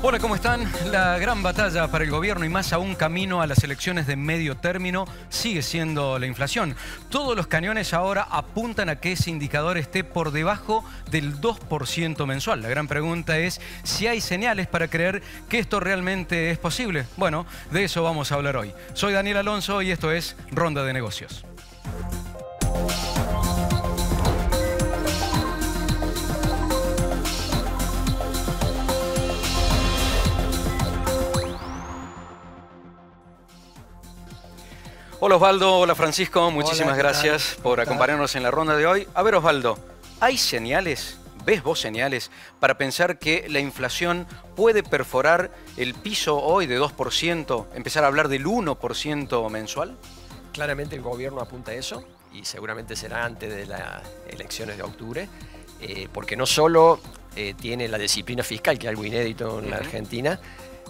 Hola, ¿cómo están? La gran batalla para el gobierno y más aún camino a las elecciones de medio término sigue siendo la inflación. Todos los cañones ahora apuntan a que ese indicador esté por debajo del 2% mensual. La gran pregunta es si hay señales para creer que esto realmente es posible. Bueno, de eso vamos a hablar hoy. Soy Daniel Alonso y esto es Ronda de Negocios. Hola Osvaldo, hola Francisco, muchísimas gracias por acompañarnos en la ronda de hoy. A ver Osvaldo, ¿hay señales, ves vos señales para pensar que la inflación puede perforar el piso hoy de 2%, empezar a hablar del 1% mensual? Claramente el gobierno apunta a eso y seguramente será antes de las elecciones de octubre, porque no solo tiene la disciplina fiscal, que es algo inédito en la Argentina,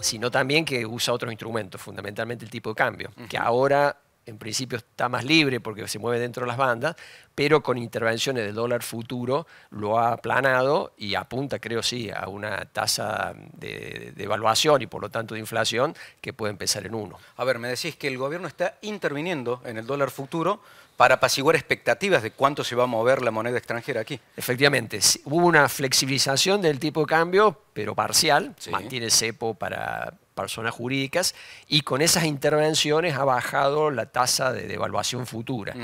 sino también que usa otros instrumentos, fundamentalmente el tipo de cambio, que ahora en principio está más libre porque se mueve dentro de las bandas, pero con intervenciones del dólar futuro lo ha aplanado y apunta, creo sí, a una tasa de evaluación y por lo tanto de inflación que puede empezar en 1. A ver, me decís que el gobierno está interviniendo en el dólar futuro para apaciguar expectativas de cuánto se va a mover la moneda extranjera aquí. Efectivamente, hubo una flexibilización del tipo de cambio, pero parcial, Sí. mantiene el cepo para personas jurídicas y con esas intervenciones ha bajado la tasa de devaluación futura.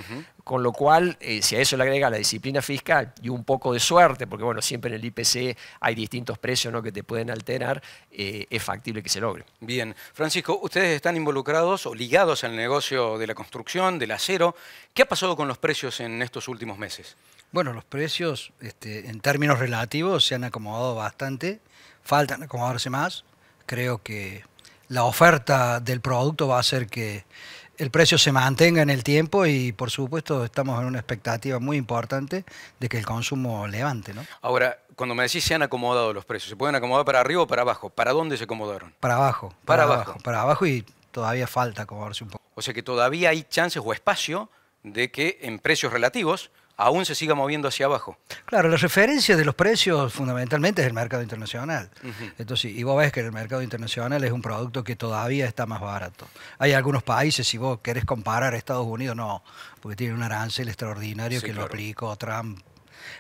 Con lo cual, si a eso le agrega la disciplina fiscal y un poco de suerte, porque bueno, siempre en el IPC hay distintos precios, ¿no?, que te pueden alterar, es factible que se logre. Bien. Francisco, ustedes están involucrados o ligados al negocio de la construcción, del acero. ¿Qué ha pasado con los precios en estos últimos meses? Bueno, los precios en términos relativos se han acomodado bastante, faltan acomodarse más. Creo que la oferta del producto va a hacer que el precio se mantenga en el tiempo y por supuesto estamos en una expectativa muy importante de que el consumo levante, ¿no? Ahora, cuando me decís se han acomodado los precios, ¿se pueden acomodar para arriba o para abajo? ¿Para dónde se acomodaron? Para abajo, Para abajo. para abajo y todavía falta acomodarse un poco. O sea que todavía hay chances o espacio de que en precios relativos aún se siga moviendo hacia abajo. Claro, la referencia de los precios fundamentalmente es el mercado internacional. Entonces, y vos ves que en el mercado internacional es un producto que todavía está más barato. Hay algunos países, si vos querés comparar a Estados Unidos, no, porque tiene un arancel extraordinario Sí, que claro. lo aplicó Trump.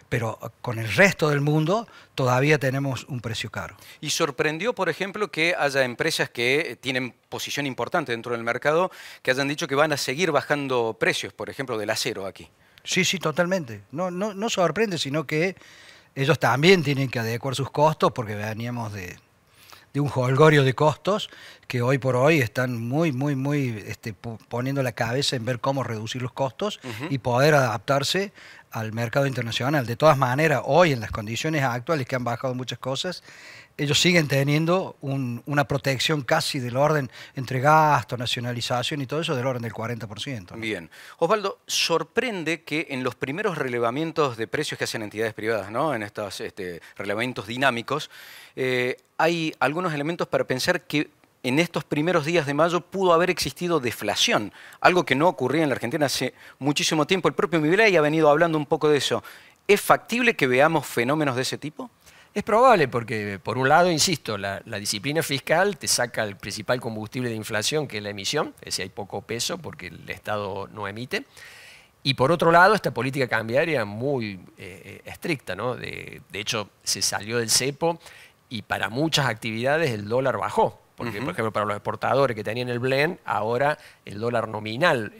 Pero con el resto del mundo todavía tenemos un precio caro. Y sorprendió, por ejemplo, que haya empresas que tienen posición importante dentro del mercado que hayan dicho que van a seguir bajando precios, por ejemplo, del acero aquí. Sí, sí, totalmente. No sorprende, sino que ellos también tienen que adecuar sus costos porque veníamos de un jolgorio de costos que hoy por hoy están muy poniendo la cabeza en ver cómo reducir los costos y poder adaptarse al mercado internacional. De todas maneras, hoy en las condiciones actuales que han bajado muchas cosas, ellos siguen teniendo una protección casi del orden entre gasto, nacionalización y todo eso del orden del 40%. ¿no? Bien. Osvaldo, sorprende que en los primeros relevamientos de precios que hacen entidades privadas, ¿no?, en estos relevamientos dinámicos, hay algunos elementos para pensar que en estos primeros días de mayo pudo haber existido deflación, algo que no ocurría en la Argentina hace muchísimo tiempo. El propio Milei ha venido hablando un poco de eso. ¿Es factible que veamos fenómenos de ese tipo? Es probable porque, por un lado, insisto, la disciplina fiscal te saca el principal combustible de inflación, que es la emisión, es decir, hay poco peso porque el Estado no emite. Y por otro lado, esta política cambiaria muy estricta, ¿no? De hecho, se salió del cepo y para muchas actividades el dólar bajó. Porque, por ejemplo, para los exportadores que tenían el blend, ahora el dólar nominal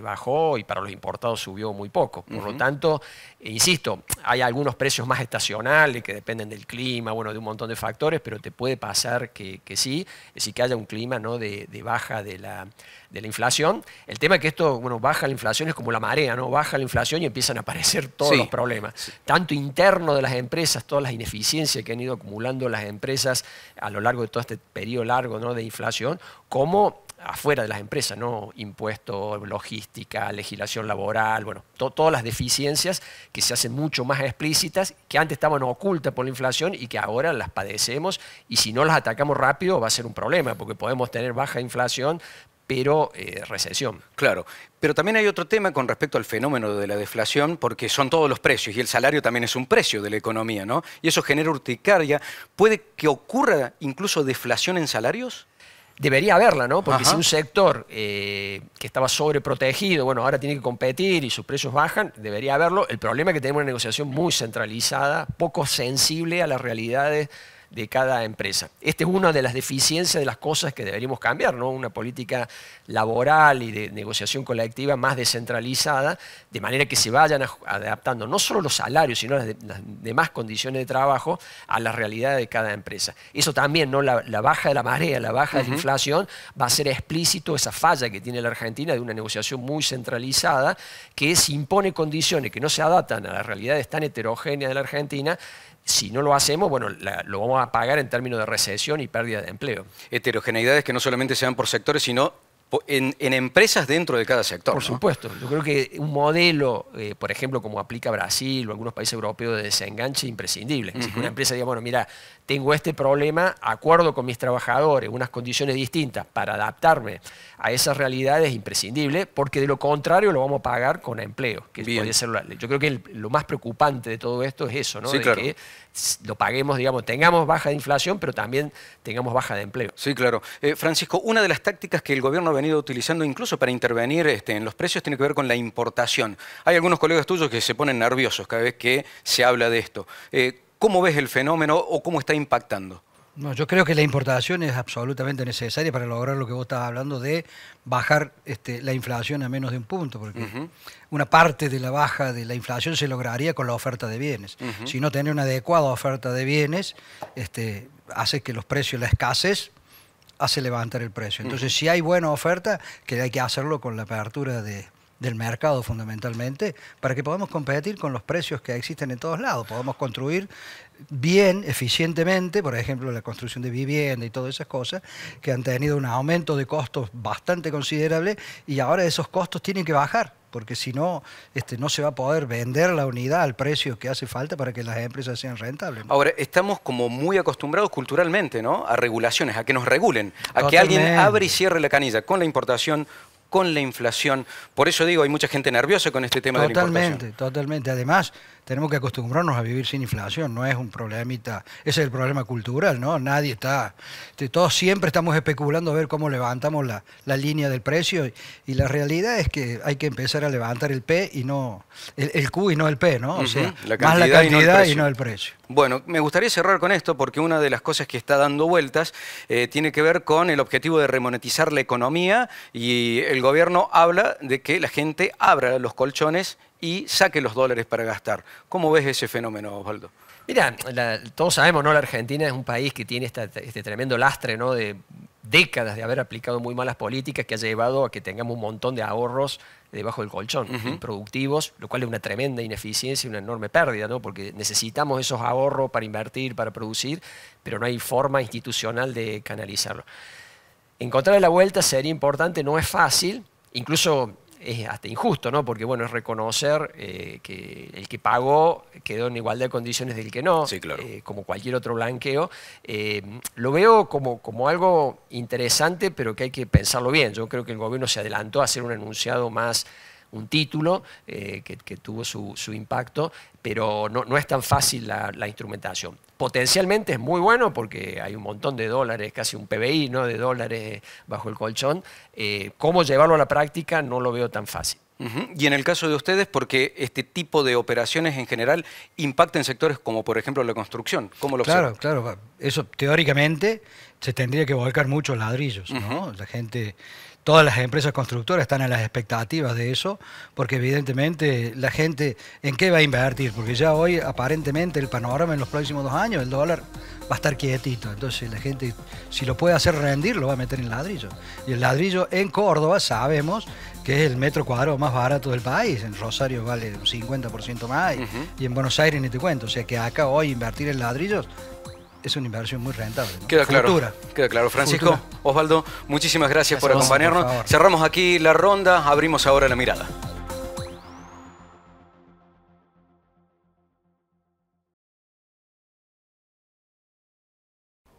bajó y para los importados subió muy poco. Por lo tanto, insisto, hay algunos precios más estacionales que dependen del clima, bueno, de un montón de factores, pero te puede pasar que sí, es decir, que haya un clima, ¿no?, de baja de la inflación. El tema es que esto, bueno, baja la inflación, es como la marea, ¿no? Baja la inflación y empiezan a aparecer todos los problemas. Tanto interno de las empresas, todas las ineficiencias que han ido acumulando las empresas a lo largo de todo este periodo largo, ¿no?, de inflación, como afuera de las empresas, ¿no? Impuestos, logística, legislación laboral, bueno, todas las deficiencias que se hacen mucho más explícitas, que antes estaban ocultas por la inflación y que ahora las padecemos, y si no las atacamos rápido va a ser un problema, porque podemos tener baja inflación, pero recesión. Claro, pero también hay otro tema con respecto al fenómeno de la deflación, porque son todos los precios y el salario también es un precio de la economía, ¿no? Y eso genera urticaria. ¿Puede que ocurra incluso deflación en salarios? Debería haberla, ¿no? Porque Ajá. si un sector que estaba sobreprotegido, bueno, ahora tiene que competir y sus precios bajan, debería haberlo. El problema es que tenemos una negociación muy centralizada, poco sensible a las realidades de cada empresa. Esta es una de las deficiencias de las cosas que deberíamos cambiar, ¿no? Una política laboral y de negociación colectiva más descentralizada, de manera que se vayan adaptando no solo los salarios, sino las demás condiciones de trabajo a la realidad de cada empresa. Eso también, ¿no? La baja de la marea, la baja de la inflación, va a ser explícito esa falla que tiene la Argentina de una negociación muy centralizada, que se impone condiciones que no se adaptan a las realidades tan heterogéneas de la Argentina. Si no lo hacemos, bueno, lo vamos a pagar en términos de recesión y pérdida de empleo. Heterogeneidades que no solamente se dan por sectores, sino en empresas dentro de cada sector. Por supuesto. Yo creo que un modelo, por ejemplo, como aplica Brasil o algunos países europeos de desenganche, imprescindible. Si una empresa diga, bueno, mira, tengo este problema, acuerdo con mis trabajadores, unas condiciones distintas para adaptarme a esas realidades es imprescindible, porque de lo contrario lo vamos a pagar con empleo. Que podría ser yo creo que lo más preocupante de todo esto es eso, ¿no? Sí, claro. Que lo paguemos, digamos, tengamos baja de inflación, pero también tengamos baja de empleo. Sí, claro. Francisco, una de las tácticas que el gobierno ha venido utilizando incluso para intervenir en los precios tiene que ver con la importación. Hay algunos colegas tuyos que se ponen nerviosos cada vez que se habla de esto. ¿Cómo ves el fenómeno o cómo está impactando? No, yo creo que la importación es absolutamente necesaria para lograr lo que vos estabas hablando de bajar la inflación a menos de un punto, porque una parte de la baja de la inflación se lograría con la oferta de bienes. Si no tener una adecuada oferta de bienes, hace que los precios, la escasez, hace levantar el precio. Entonces, si hay buena oferta, que hay que hacerlo con la apertura del mercado fundamentalmente, para que podamos competir con los precios que existen en todos lados. Podamos construir bien, eficientemente, por ejemplo, la construcción de vivienda y todas esas cosas, que han tenido un aumento de costos bastante considerable y ahora esos costos tienen que bajar, porque si no, no se va a poder vender la unidad al precio que hace falta para que las empresas sean rentables, ¿no? Ahora, estamos como muy acostumbrados culturalmente, ¿no?, a regulaciones, a que nos regulen, a Totalmente. que alguien abre y cierre la canilla con la importación, con la inflación. Por eso digo, hay mucha gente nerviosa con este tema de la importación. Totalmente. Además, tenemos que acostumbrarnos a vivir sin inflación, no es un problemita, ese es el problema cultural, ¿no? Nadie está, todos siempre estamos especulando a ver cómo levantamos la línea del precio y la realidad es que hay que empezar a levantar el P y no, el Q y no el P, ¿no? O sea, más la cantidad y no el precio. Bueno, me gustaría cerrar con esto porque una de las cosas que está dando vueltas tiene que ver con el objetivo de remonetizar la economía y el gobierno habla de que la gente abra los colchones y saque los dólares para gastar. ¿Cómo ves ese fenómeno, Osvaldo? Mira, todos sabemos, ¿no? La Argentina es un país que tiene este tremendo lastre, ¿no?, de décadas de haber aplicado muy malas políticas que ha llevado a que tengamos un montón de ahorros debajo del colchón, improductivos, lo cual es una tremenda ineficiencia y una enorme pérdida, ¿no? Porque necesitamos esos ahorros para invertir, para producir, pero no hay forma institucional de canalizarlo. Encontrar la vuelta sería importante, no es fácil, incluso es hasta injusto, ¿no? Porque bueno, es reconocer que el que pagó quedó en igualdad de condiciones del que no, sí, claro. Como cualquier otro blanqueo. Lo veo como algo interesante, pero que hay que pensarlo bien. Yo creo que el gobierno se adelantó a hacer un enunciado más, un título que tuvo su impacto, pero no es tan fácil la instrumentación. Potencialmente es muy bueno porque hay un montón de dólares, casi un PBI, ¿no?, de dólares bajo el colchón. ¿Cómo llevarlo a la práctica? No lo veo tan fácil. Y en el caso de ustedes, porque este tipo de operaciones en general impacta en sectores como por ejemplo la construcción. ¿Cómo lo observan? Claro. Eso teóricamente se tendría que volcar muchos ladrillos, ¿no? La gente, todas las empresas constructoras están a las expectativas de eso, porque evidentemente la gente, ¿en qué va a invertir? Porque ya hoy aparentemente el panorama en los próximos 2 años, el dólar va a estar quietito, entonces la gente, si lo puede hacer rendir, lo va a meter en ladrillo. Y el ladrillo en Córdoba sabemos que es el metro cuadrado más barato del país. En Rosario vale un 50% más y en Buenos Aires ni te cuento. O sea que acá hoy invertir en ladrillos es una inversión muy rentable, ¿no? Queda claro. Francisco, Osvaldo, muchísimas gracias por acompañarnos. Por cerramos aquí la ronda, abrimos ahora la mirada.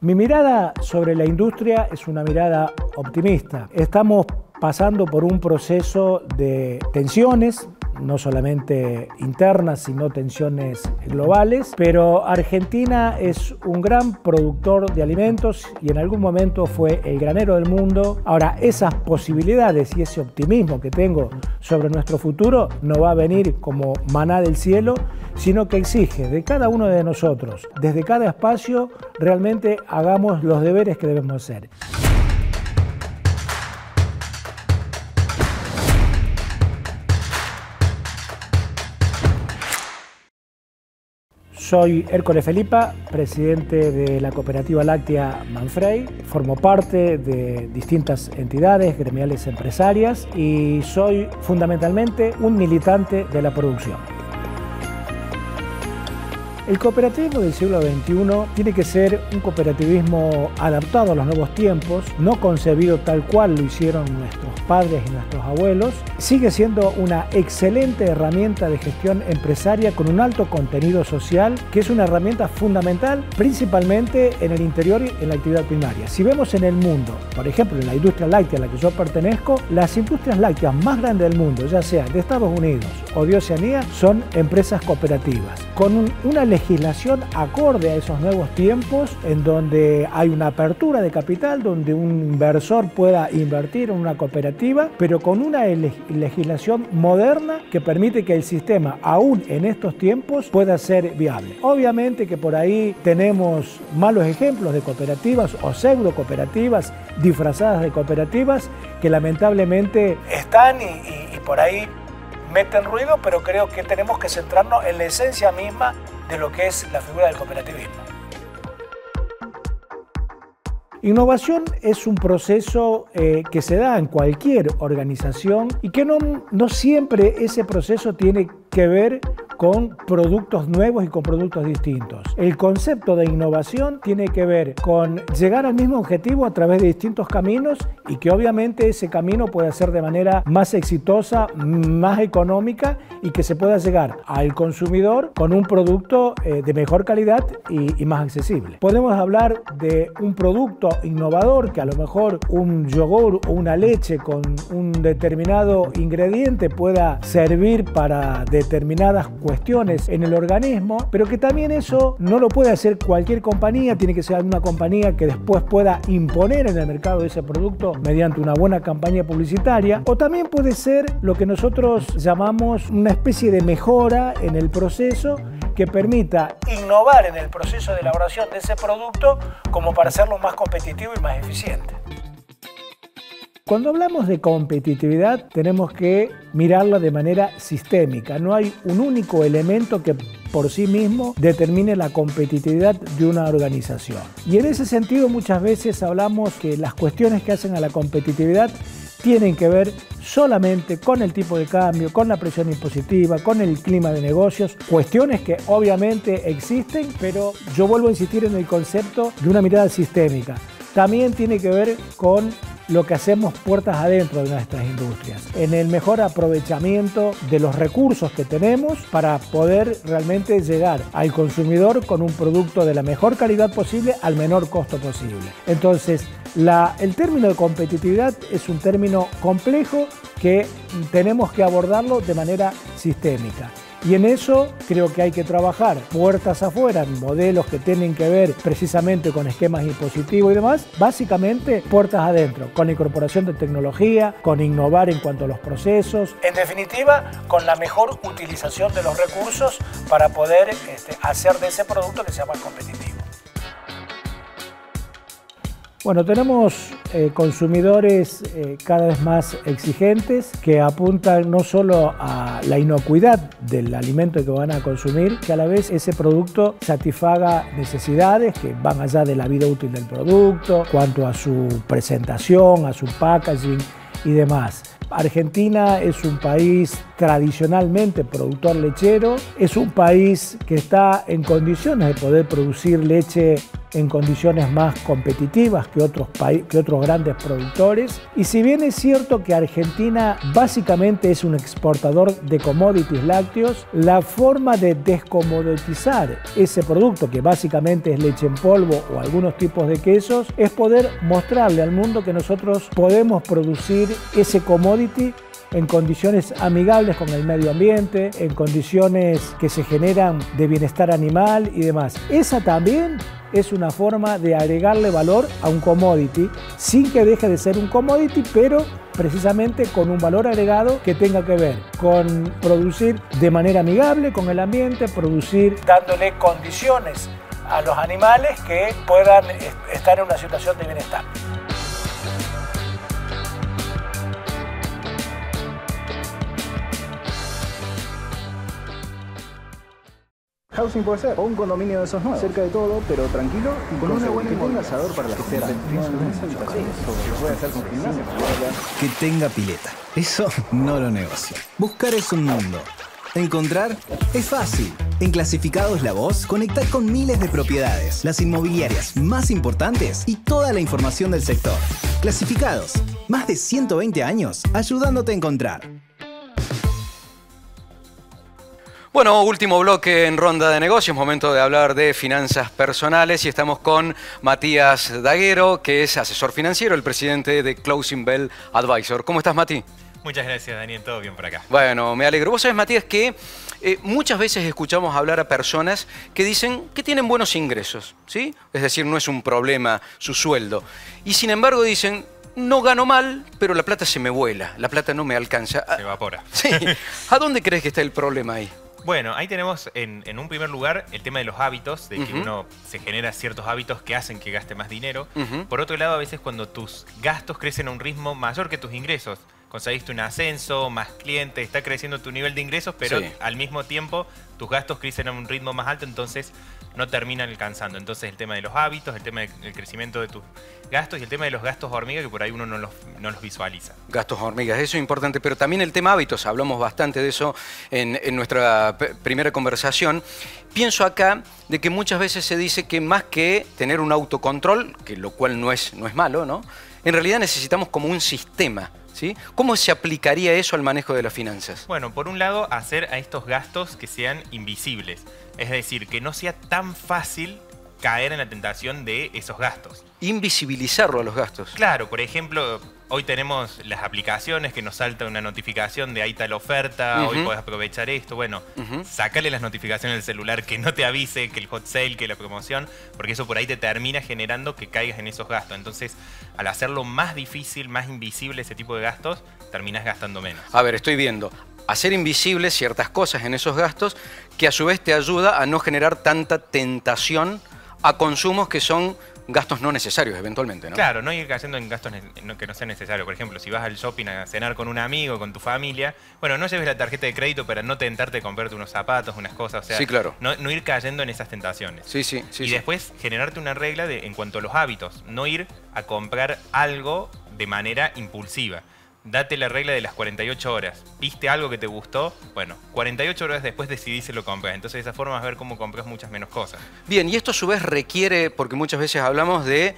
Mi mirada sobre la industria es una mirada optimista. Estamos pasando por un proceso de tensiones, no solamente internas, sino tensiones globales, pero Argentina es un gran productor de alimentos y en algún momento fue el granero del mundo. Ahora, esas posibilidades y ese optimismo que tengo sobre nuestro futuro no va a venir como maná del cielo, sino que exige de cada uno de nosotros, desde cada espacio, realmente hagamos los deberes que debemos hacer. Soy Hércules Felipa, presidente de la cooperativa láctea Manfrey. Formo parte de distintas entidades gremiales empresarias y soy fundamentalmente un militante de la producción. El cooperativismo del siglo XXI tiene que ser un cooperativismo adaptado a los nuevos tiempos, no concebido tal cual lo hicieron nuestros padres y nuestros abuelos. Sigue siendo una excelente herramienta de gestión empresaria con un alto contenido social, que es una herramienta fundamental principalmente en el interior y en la actividad primaria. Si vemos en el mundo, por ejemplo en la industria láctea a la que yo pertenezco, las industrias lácteas más grandes del mundo, ya sea de Estados Unidos o de Oceanía, son empresas cooperativas, con una legislación acorde a esos nuevos tiempos, en donde hay una apertura de capital, donde un inversor pueda invertir en una cooperativa, pero con una legislación moderna que permite que el sistema, aún en estos tiempos, pueda ser viable. Obviamente que por ahí tenemos malos ejemplos de cooperativas o pseudo cooperativas disfrazadas de cooperativas que lamentablemente están y por ahí meten ruido, pero creo que tenemos que centrarnos en la esencia misma de lo que es la figura del cooperativismo. Innovación es un proceso que se da en cualquier organización y que no siempre ese proceso tiene que ver con productos nuevos y con productos distintos. El concepto de innovación tiene que ver con llegar al mismo objetivo a través de distintos caminos y que obviamente ese camino pueda ser de manera más exitosa, más económica y que se pueda llegar al consumidor con un producto de mejor calidad y más accesible. Podemos hablar de un producto innovador que a lo mejor un yogur o una leche con un determinado ingrediente pueda servir para determinadas cuestiones en el organismo, pero que también eso no lo puede hacer cualquier compañía, tiene que ser una compañía que después pueda imponer en el mercado ese producto mediante una buena campaña publicitaria, o también puede ser lo que nosotros llamamos una especie de mejora en el proceso que permita innovar en el proceso de elaboración de ese producto como para hacerlo más competitivo y más eficiente. Cuando hablamos de competitividad tenemos que mirarla de manera sistémica. No hay un único elemento que por sí mismo determine la competitividad de una organización. Y en ese sentido muchas veces hablamos que las cuestiones que hacen a la competitividad tienen que ver solamente con el tipo de cambio, con la presión impositiva, con el clima de negocios, cuestiones que obviamente existen, pero yo vuelvo a insistir en el concepto de una mirada sistémica. También tiene que ver con lo que hacemos puertas adentro de nuestras industrias, en el mejor aprovechamiento de los recursos que tenemos para poder realmente llegar al consumidor con un producto de la mejor calidad posible al menor costo posible. Entonces, el término de competitividad es un término complejo que tenemos que abordarlo de manera sistémica. Y en eso creo que hay que trabajar puertas afuera, modelos que tienen que ver precisamente con esquemas impositivos y demás, básicamente puertas adentro, con la incorporación de tecnología, con innovar en cuanto a los procesos, en definitiva, con la mejor utilización de los recursos para poder hacer de ese producto que sea más competitivo. Bueno, tenemos consumidores cada vez más exigentes que apuntan no solo a la inocuidad del alimento que van a consumir, que a la vez ese producto satisfaga necesidades que van allá de la vida útil del producto, cuanto a su presentación, a su packaging y demás. Argentina es un país tradicionalmente productor lechero, es un país que está en condiciones de poder producir leche en condiciones más competitivas que otros grandes productores. Y si bien es cierto que Argentina básicamente es un exportador de commodities lácteos, la forma de descomoditizar ese producto, que básicamente es leche en polvo o algunos tipos de quesos, es poder mostrarle al mundo que nosotros podemos producir ese commodity en condiciones amigables con el medio ambiente, en condiciones que se generan de bienestar animal y demás. Esa también es una forma de agregarle valor a un commodity, sin que deje de ser un commodity, pero precisamente con un valor agregado que tenga que ver con producir de manera amigable con el ambiente, producir dándole condiciones a los animales que puedan estar en una situación de bienestar. Housing puede ser, o un condominio de esos nuevos, cerca de todo, pero tranquilo y con una buena inmobiliaria. Asador para la que puede hacer con gimnasio. Que tenga pileta. Eso no lo negocio. Buscar es un mundo. Encontrar es fácil. En Clasificados La Voz, conectad con miles de propiedades, las inmobiliarias más importantes y toda la información del sector. Clasificados, más de 120 años ayudándote a encontrar. Bueno, último bloque en Ronda de Negocios, momento de hablar de finanzas personales y estamos con Matías Daguero, que es asesor financiero, el presidente de Closing Bell Advisor. ¿Cómo estás, Mati? Muchas gracias, Daniel. Todo bien por acá. Bueno, me alegro. Vos sabés, Matías, que muchas veces escuchamos hablar a personas que dicen que tienen buenos ingresos, ¿sí? Es decir, no es un problema su sueldo. Y sin embargo dicen, no gano mal, pero la plata se me vuela, la plata no me alcanza. Se evapora. Sí. ¿A dónde crees que está el problema ahí? Bueno, ahí tenemos en un primer lugar el tema de los hábitos, de que uno se genera ciertos hábitos que hacen que gaste más dinero. Por otro lado, a veces cuando tus gastos crecen a un ritmo mayor que tus ingresos, conseguiste un ascenso, más clientes, está creciendo tu nivel de ingresos, pero al mismo tiempo tus gastos crecen a un ritmo más alto, entonces no terminan alcanzando. Entonces el tema de los hábitos, el tema del crecimiento de tus gastos y el tema de los gastos hormiga, que por ahí uno no los visualiza. Gastos hormigas, eso es importante, pero también el tema hábitos, hablamos bastante de eso en nuestra primera conversación. Pienso acá de que muchas veces se dice que más que tener un autocontrol, que lo cual no es malo, ¿no? En realidad necesitamos como un sistema. ¿Sí? ¿Cómo se aplicaría eso al manejo de las finanzas? Bueno, por un lado, hacer a estos gastos que sean invisibles. Es decir, que no sea tan fácil caer en la tentación de esos gastos. Invisibilizarlo a los gastos. Claro, por ejemplo, hoy tenemos las aplicaciones que nos salta una notificación de ahí está la oferta, hoy podés aprovechar esto. Bueno, sácale las notificaciones del celular que no te avise que el hot sale, que la promoción, porque eso por ahí te termina generando que caigas en esos gastos. Entonces, al hacerlo más difícil, más invisible ese tipo de gastos, terminas gastando menos. A ver, estoy viendo. Hacer invisibles ciertas cosas en esos gastos que a su vez te ayuda a no generar tanta tentación a consumos que son gastos no necesarios eventualmente, ¿no? Claro, no ir cayendo en gastos que no sean necesarios. Por ejemplo, si vas al shopping a cenar con un amigo, con tu familia, bueno, no lleves la tarjeta de crédito para no tentarte de comprarte unos zapatos, unas cosas, o sea, sí, claro. no ir cayendo en esas tentaciones. Sí, y después generarte una regla en cuanto a los hábitos, no ir a comprar algo de manera impulsiva. Date la regla de las 48 horas. ¿Viste algo que te gustó? Bueno, 48 horas después decidís si lo compras. Entonces de esa forma vas a ver cómo compras muchas menos cosas. Bien, y esto a su vez requiere, porque muchas veces hablamos de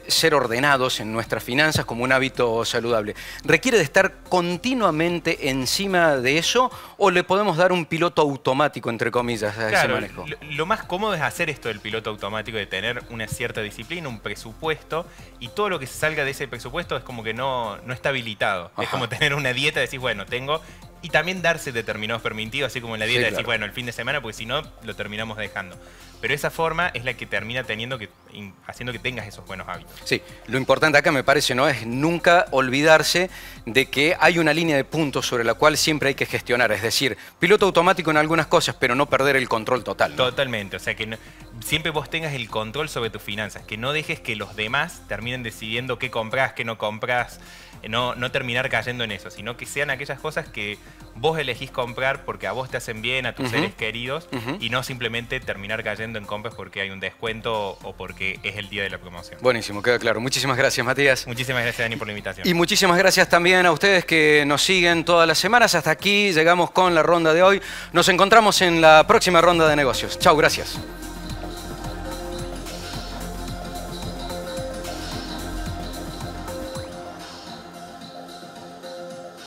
ser ordenados en nuestras finanzas como un hábito saludable. ¿Requiere de estar continuamente encima de eso o le podemos dar un piloto automático, entre comillas, a ese manejo? Lo más cómodo es hacer esto del piloto automático, de tener una cierta disciplina, un presupuesto, y todo lo que salga de ese presupuesto es como que no está habilitado. Ajá. Es como tener una dieta, decís, bueno, tengo... Y también darse determinados permitidos, así como en la dieta, decís, bueno, el fin de semana, porque si no, lo terminamos dejando. Pero esa forma es la que termina haciendo que tengas esos buenos hábitos. Sí, lo importante acá me parece, ¿no?, es nunca olvidarse de que hay una línea de puntos sobre la cual siempre hay que gestionar. Es decir, piloto automático en algunas cosas, pero no perder el control total, ¿no? Totalmente, o sea que siempre vos tengas el control sobre tus finanzas, que no dejes que los demás terminen decidiendo qué compras, qué no compras, no terminar cayendo en eso, sino que sean aquellas cosas que vos elegís comprar porque a vos te hacen bien, a tus seres queridos, y no simplemente terminar cayendo en compras porque hay un descuento o porque es el día de la promoción. Buenísimo, queda claro. Muchísimas gracias, Matías. Muchísimas gracias, Dani, por la invitación. Y muchísimas gracias también a ustedes que nos siguen todas las semanas. Hasta aquí llegamos con la ronda de hoy. Nos encontramos en la próxima ronda de negocios. Chau, gracias.